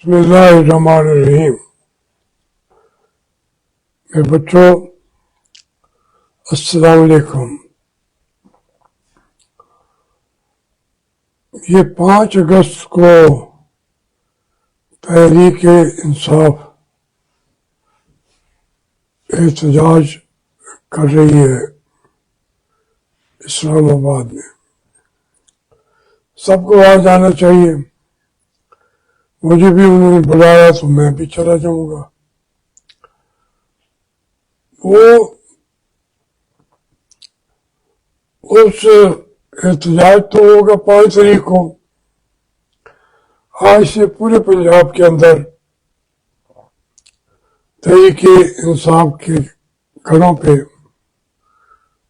बिस्मिल्लाहिर्रहमानिर्रहीम। मेरे बच्चों, अस्सलाम वालेकुम। ये 5 अगस्त को तहरीक इंसाफ एहतजाज कर रही है इस्लामाबाद में। सबको वहाँ जाना चाहिए। मुझे भी उन्होंने बुलाया तो मैं भी चला जाऊंगा। वो उस एहतजाज तो होगा 5 तारीख को। आज से पूरे पंजाब के अंदर तहरीक इंसाफ के घरों पे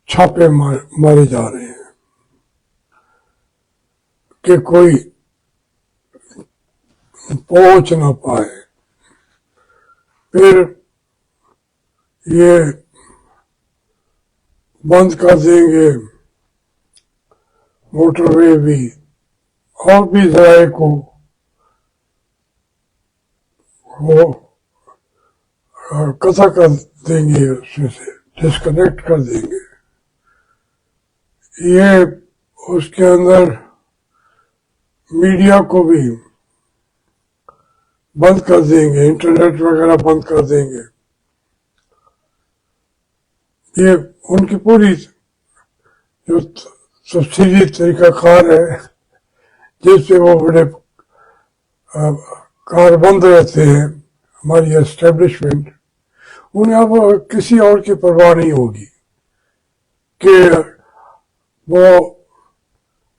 छापे मारे जा रहे हैं कि कोई पहुंच ना पाए। फिर ये बंद कर देंगे मोटरवे भी, और भी जराए को वो कथा कर देंगे, उसमें से डिस्कनेक्ट कर देंगे। ये उसके अंदर मीडिया को भी बंद कर देंगे, इंटरनेट वगैरह बंद कर देंगे। ये उनकी पूरी जो तफसीली तरीकाकार है जिससे वो बड़े कारबंद रहते हैं हमारी एस्टेब्लिशमेंट, उन्हें अब किसी और की परवाह नहीं होगी कि वो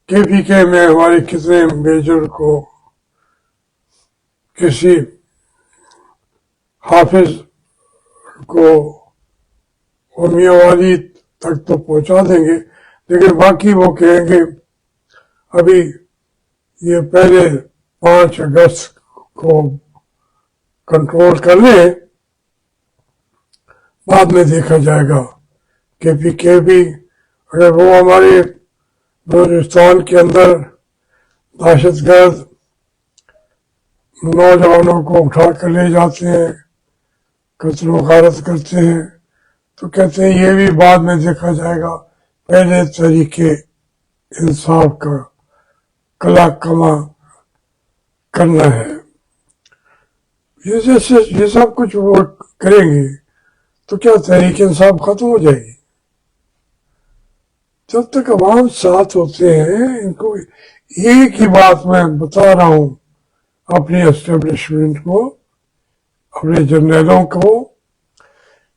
KPK में हमारे कितने मेजर को किसी हाफिज को और मियाँवाली तक तो पहुंचा देंगे, लेकिन बाकी वो कहेंगे अभी ये पहले 5 अगस्त को कंट्रोल कर ले, बाद में देखा जाएगा। KPK भी अगर वो हमारे बलूचिस्तान के अंदर दहशतगर्द नौजवानों को उठा कर ले जाते हैं, कत्ल वगारत करते हैं, तो कहते हैं ये भी बाद में देखा जाएगा, पहले तरीके इंसाफ का कला कमा करना है। ये सब कुछ वो करेंगे तो क्या तहरीक इंसाफ खत्म हो जाएगी? जब तक अवाम साथ होते हैं, इनको एक ही बात मैं बता रहा हूं अपनी एस्टेब्लिशमेंट को, अपने जर्नलों को,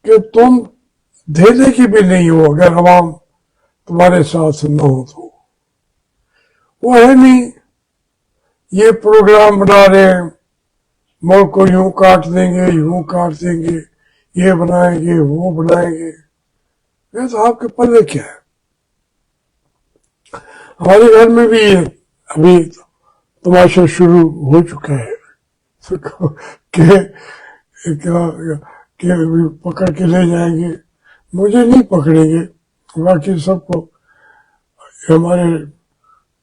कि तुम धेले की भी नहीं हो अगर अवाम तुम्हारे साथ न हो तो। वो है नहीं, ये प्रोग्राम बना रहे हैं, मुल्क को यूं काट देंगे, यूं काट देंगे, ये बनाएंगे, वो बनाएंगे। ये तो आपके पल्ले क्या है? हमारे घर में भी अभी तमाशा शुरू हो चुका है कि पकड़ के ले जाएंगे। मुझे नहीं पकड़ेंगे, बाकी सबको, हमारे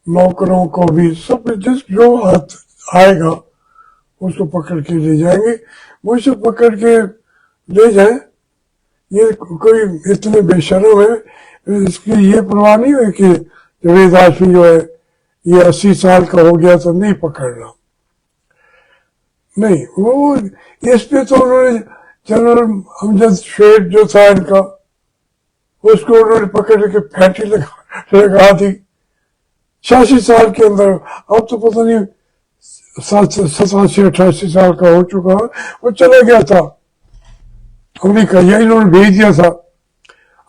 नौकरों को भी, सब जो हाथ आएगा उसको पकड़ के ले जाएंगे। मुझसे पकड़ के ले जाए, ये कोई इतने बेशर्म है, इसकी ये परवाह नहीं है कि जवेद आशफी जो है ये 80 साल का हो गया तो नहीं पकड़ना। नहीं, वो इस पे तो उन्होंने जनरल अमजद शेख जो था इनका, उसको उन्होंने पकड़ के फैंटी लगा दी 86 साल के अंदर। अब तो पता नहीं 87-88 साल का हो चुका है, वो चला गया था अमेरिका, या इन्होंने भेज दिया था।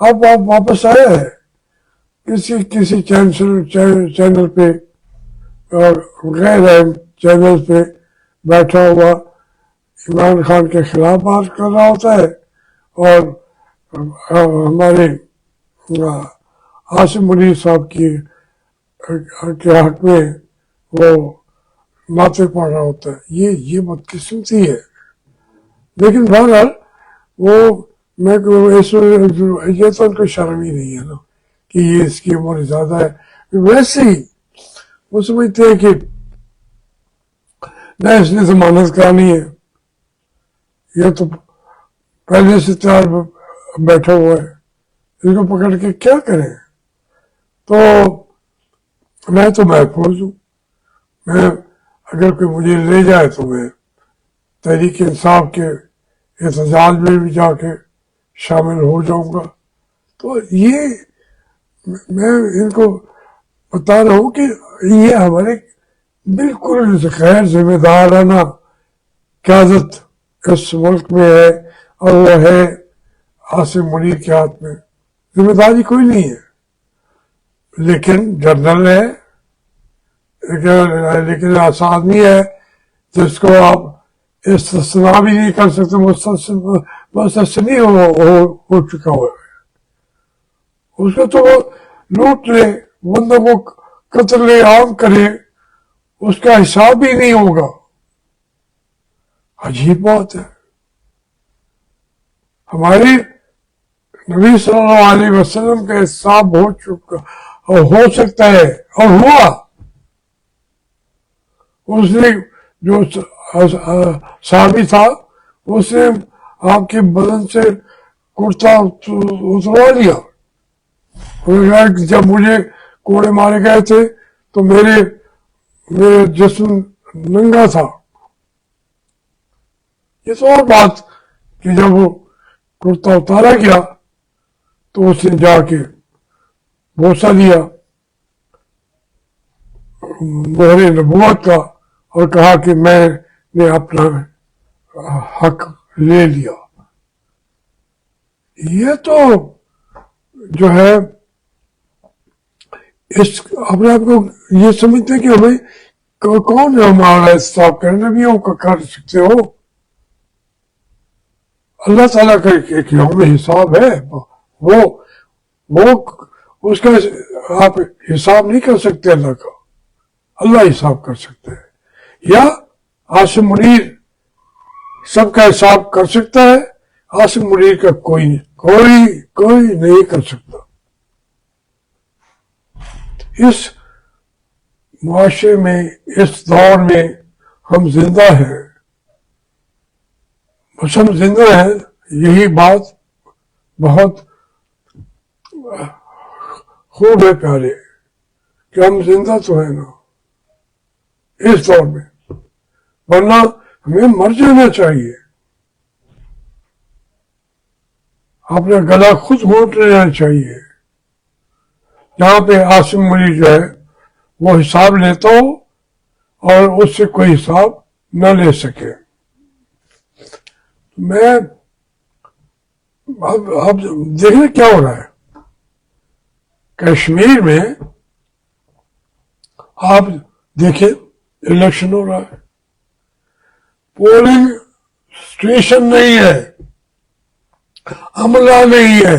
अब वापस आया है किसी चैनल पे, गैर चैनल पे बैठा हुआ इमरान खान के खिलाफ बात कर रहा होता है, और हमारे आसिम मुनीर साहब के हक में वो नाते पड़ रहा होता है। ये बदकिस्मती है। लेकिन बहरहाल वो मैं ये तो उनको शर्म ही नहीं है ना कि ये इसकी उम्र ज्यादा है। वैसे ही वो समझते हैं कि نہ इसने जमानत करानी है, ये तो पहले से तैयार बैठा हुआ है, इसको पकड़ के क्या करें. तो मैं तो महफूज हूँ. मैं अगर कोई मुझे ले जाए तो मैं तहरीक इंसाफ के एहतजाज में भी जाके शामिल हो जाऊंगा. तो ये मैं इनको बता रहा हूँ कि ये हमारे बिल्कुल गैर जिम्मेदाराना क़यादत इस मुल्क में है, और वो है आसिम मुनीर के हाथ में. जिम्मेदारी कोई नहीं है, लेकिन जनरल है, लेकिन ऐसा आदमी है जिसको आप इस्तिस्ना भी नहीं कर सकते, मुस्तस्नी हो चुका हुआ है. उसको तो लूट ले, बंदों को कत्ल आम करे, उसका हिसाब भी नहीं होगा. अजीब बात है. हमारे नबी सल्लल्लाहु अलैहि वसल्लम का हिसाब हो चुका और हो सकता है और हुआ. उसने जो साहबी था उसने आपके बदन से कुर्ता उतरवा लिया. जब मुझे कोड़े मारे गए थे तो मेरे जिस्म नंगा था. ये तो और बात कि जब वो कुर्ता उतारा गया तो उसने जाके बोसा लिया मोहरे नबुवत का और कहा कि मैंने अपना हक ले लिया. ये तो जो है इस अपने आप को ये समझते हैं कि हमें कौन है हमारा हिसाब करने भी हो कर सकते हो. अल्लाह ताला का एक यौम हिसाब है, वो उसका आप हिसाब नहीं कर सकते. अल्लाह का अल्लाह हिसाब कर सकते हैं, या आसिम मुनीर सबका हिसाब कर सकता है. आसिम मुनीर का कोई नहीं कर सकता. इस मुआशरे में, इस दौर में हम जिंदा हैं. बस हम जिंदा हैं, यही बात बहुत खूब है प्यारे, कि हम जिंदा तो है ना इस दौर में, वरना हमें मर जाना चाहिए. अपना गला खुद घोट लेना चाहिए. जहां पे आसिम मुनीर जो है वो हिसाब लेता हो और उससे कोई हिसाब न ले सके. मैं अब देखिए क्या हो रहा है कश्मीर में. आप देखिए इलेक्शन हो रहा है, पोलिंग स्टेशन नहीं है, अमला नहीं है.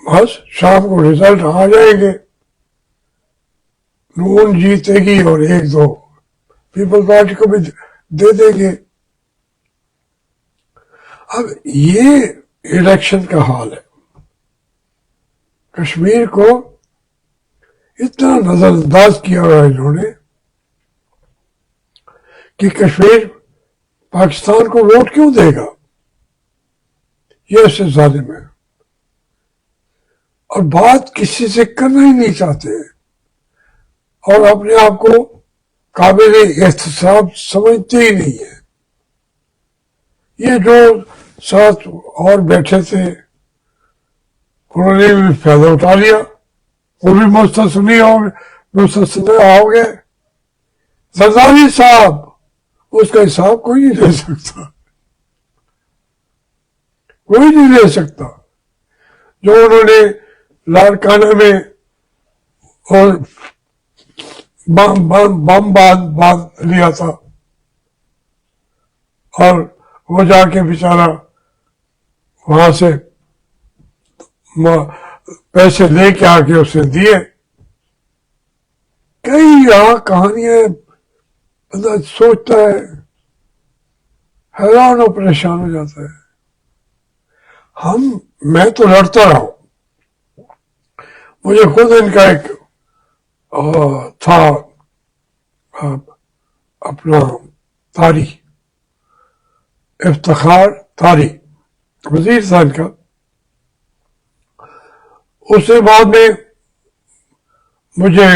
बस शाम को रिजल्ट आ जाएंगे, नून जीतेगी और एक दो पीपल पार्टी को भी दे देंगे. अब ये इलेक्शन का हाल है. कश्मीर को इतना नजरअंदाज किया हुआ है इन्होंने कि कश्मीर पाकिस्तान को वोट क्यों देगा. ये ऐसे जालिम है और बात किसी से करना ही नहीं चाहते और अपने आप को काबिल एहतसाब समझते ही नहीं है. ये जो साथ और बैठे थे उन्होंने भी फायदा उठा लिया, वो भी मुस्तस्नी हो गए. जरदारी साहब, उसका हिसाब कोई नहीं ले सकता, कोई नहीं ले सकता. जो उन्होंने लाड़काना में और बम बांध लिया था और वो जाके बेचारा वहां से पैसे लेके आके उसे दिए. कई यहाँ कहानियां बंदा सोचता है, हैरान और परेशान हो जाता है. मैं तो लड़ता रहा हूं. मुझे खुद इनका एक था اپنا طاری افتخار طاری وزیر تھا ان کا. اس سے بعد میں مجھے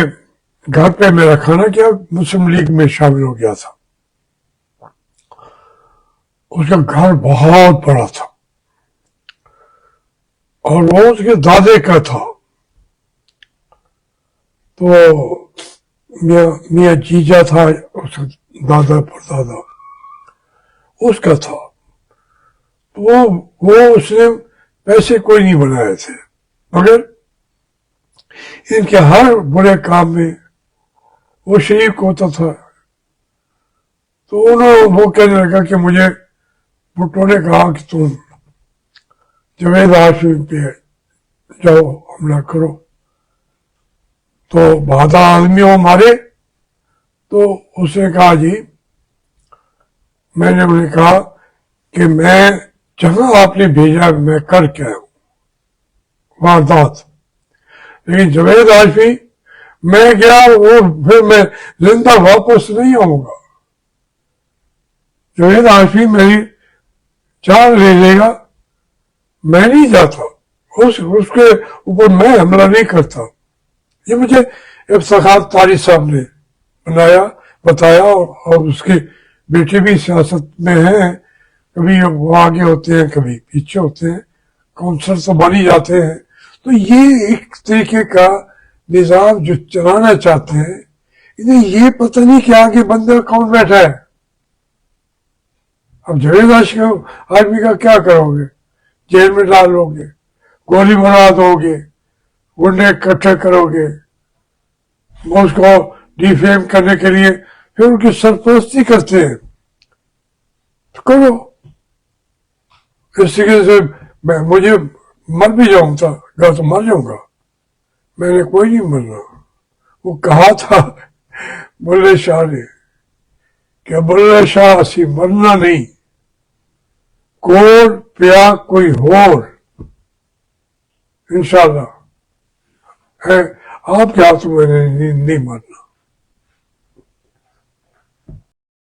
گھر پہ میرا کھانا کیا مسلم لیگ میں شامل ہو گیا تھا. اس کا گھر بہت بڑا تھا اور وہ اس کے دادے کا تھا. تو میاں جیجا تھا اس کا دادا پردادا اس کا تھا. تو وہ اس نے پیسے کوئی نہیں بنائے تھے مگر ان کے ہر برے کام میں وہ شریک ہوتا تھا. تو وہ کہنے لگا کہ مجھے بھٹو نے کہا کہ تم جاوید ہاشمی پہ جاؤ حملہ کرو. تو بہادر آدمی ہو ہمارے. تو اس نے کہا جی میں نے انہیں کہا کہ میں جہاں آپ نے بھیجا میں کر کے آیا ہوں واردات. لیکن جاوید ہاشمی میں گیا وہ پھر میں زندہ واپس نہیں آؤں گا. جاوید ہاشمی میری جان لے لے گا میں نہیں جاتا. اس کے اوپر میں حملہ نہیں کرتا. یہ مجھے افتخار طاری صاحب نے بتایا اور اس کی بیٹے بھی سیاست میں ہیں. کبھی وہ آگے ہوتے ہیں کبھی پیچھے ہوتے ہیں کونسلر تو بن ہی جاتے ہیں. تو یہ ایک طریقے کا نظام جو چلانا چاہتے ہیں انہیں یہ پتہ نہیں کہ آگے بندہ کون بیٹھا ہے. اب جاوید آدمی کا کیا کرو گے؟ جیل میں ڈالو گے گولی بنا دو گے گنڈے اکٹھے کرو گے اس کو ڈیفیم کرنے کے لیے پھر ان کی سرپرستی کرتے ہیں. تو کرو. اس طریقے سے مجھے مر بھی جاؤں گا تو مر جاؤں گا. میں نے کوئی نہیں مرنا. وہ کہا تھا بلے شاہ نے کہ بلے شاہ اسی مرنا نہیں کوڑ پیا کوئی ہور انشاءاللہ. آپ کے ہاتھ میں نہیں مرنا.